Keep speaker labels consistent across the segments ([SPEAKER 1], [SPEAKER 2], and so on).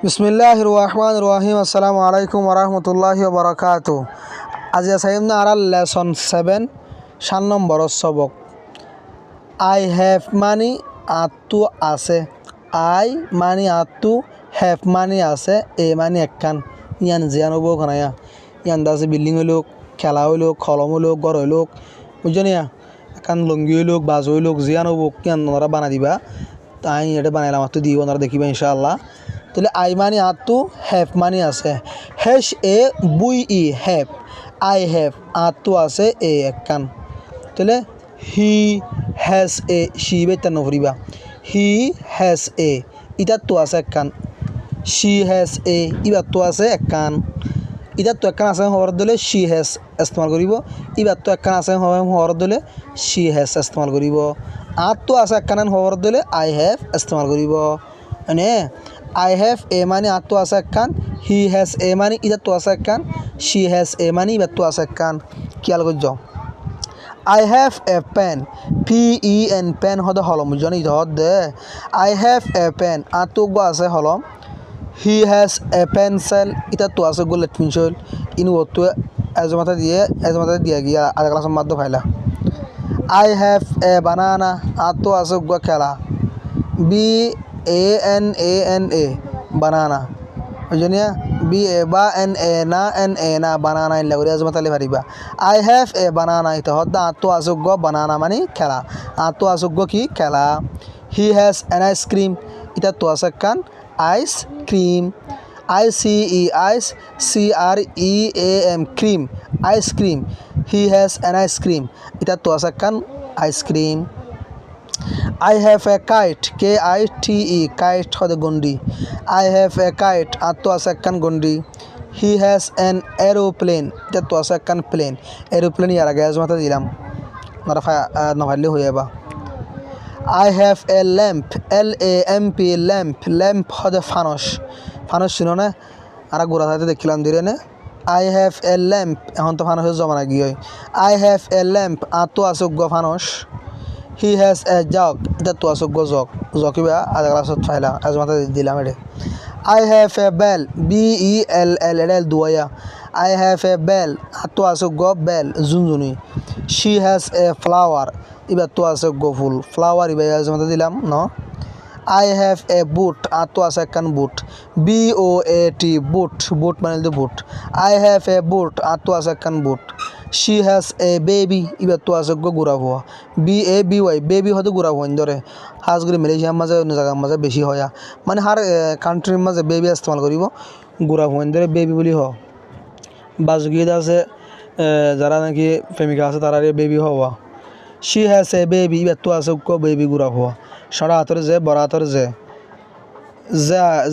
[SPEAKER 1] বিসমিল্লাহির রহমানির রহিম। আসসালামু আলাইকুম ওরহমতুল্লাহি ওবরাকাতুহু। আজি আসাইম না আর লেসন 7 7 নম্বর সবক। আই হ্যাভ মানি আত্তু আছে। আই মানি আত্তু, হ্যাভ মানি আছে, এ মানি একখান। ইয়ান জিয়ান হবো খানায়া ইয়ান দাসে বিল্ডিং হইলোক, খেলা হইলোক, কলম হইলোক, ঘর হইলোক, বুঝছনিয়া এখান লঙ্গি হইলোক, বাজ হইলোক, জিয়ান হবো কিয়ান ওনারা বানা দিবা। তাই এটা বানাইলাম আত্তু দিব, ওনারা দেখিবা ইনশাআল্লাহ। তাহলে আই মানি আত্তু, হ্যাভ মানি আছে। হেস এ বুই ই হ্যাভ, আই হ্যাভ আত্তু আছে এ একখান। তাহলে হি হ্যাজ এ সি বেতান নভরিবা। হি হ্যাজ এ ইটার তো আছে একখান। শি হ্যাজ এ ইবার তো আছে একখান। ইটার তো একখান আছে হওয়ার দিলে শি হ্যাজ ইস্তেমাল করিব। ইবার তো একখান আছে হওয়ার দিলে শি হ্যাজ ইস্তেমাল করিব। আর তো আছে একখান হওয়ার দিলে আই হ্যাভ ইস্তেমাল করিব। মানে আই হ্যাভ এ মানি আর তো আছে একখান, হি হ্যাজ এ মানি ইটার তো আছে একখান, শি হ্যাজ এ মানি ইবার তো আছে একখান। খেয়াল করছ। I have a pen, P E N pen হদে হলম বুঝছো নি দে। আই হ্যাভ এ পেন আর তো আছে হলম। হি হ্যাজ এ পেন্সিল ইটার তো আছে গোলেট পেন্সিল। ইনু তো এজমাতা দিয়ে গিয়া আধা ক্লাসের মাধ্যমে ফাইলা। আই হ্যাভ এ বানানা আর তো আছে খেলা। B A N A banana বুঝনিয়া। বি এ বা এন এ না বানানা ইন লাগি আজমাতালে পারিবা। আই হ্যাভ এ বানানা ইতা হদ্দা আর তো আছে বানানা মানে খেলা। আর তো আছে কি খেলা। হি হ্যাজ এন আইসক্রিম ইতা তো আছে কান ice cream. I C E ice, C R E A M cream, ice cream. He has an ice cream ইতা তো আছে কান ice cream. I have a kite, K-I-T-E, kite হদে গন্ডি। I have a kite আর তো আছে একখান গন্ডি। He has an aeroplane এটা তো আছে একখান প্লেন। এরোপ্লেন ইয়ার আগে আজমাতা দিলাম, নভারলে হয়ে যাবা। I have a lamp, L-A-M-P, lamp, lamp হদে ফানস। ফানস ছিল না আর গোড়া থাকতে দেখলাম দিলে না। I have a lamp এখন তো ফানসের জমানা গিয়ে। I have a lamp আর তো আছে ফানস। হি হ্যাজ এ জগ এটা তো আছে জগ। জকিবা আধা ক্লাসত ফাইলা আজমাতা দিলাম এটা। I have a bell, B E L L L দুয়া। আই হ্যাভ এ বেল আর তো আছে বেল জুনজুনি। শি হ্যাজ এ ফ্লাওয়ার এবার তো আছে ফুল। ফ্লাওয়ার এবার আজমাতা দিলাম ন। আই হ্যাভ এ বুট আর তো আছে একখান বুট। বি ও এ টি বুট, বুট মানে বুট। আই হ্যাভ এ বুট আর তো আছে একখান বুট। শি হ্যাজ এ বেবি এবার তো আছে গুড়া হওয়া। B A B Y baby হয়তো গুড়া হওয়া ধরে। হাঁসগুলি মালয়েশিয়ার মাঝে অন্য জায়গার মাঝে বেশি হয়, মানে হার কান্ট্রির মাঝে বেবি ইস্তেমাল করিব গুড়া হওয়া ধরে বেবি বলি হ। বাজগিদ আছে যারা নাকি প্রেমিকা আছে তারা বেবি হওয়া। শি হ্যাজ এ বেবি এবার তো আছে বেবি গুড়া হওয়া। সারা হাতর যে বড় হাতর যে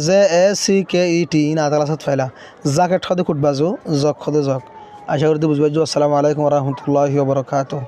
[SPEAKER 1] J A C K E T ইন আধা ক্লাসত ফাইলা। জাকেট হদে কুটবাজু, জক হদে জক। আশা করতে বুঝবাই। আসসালামু আলাইকুম রহমতুল্লাহি ওয়া বারাকাতুহু।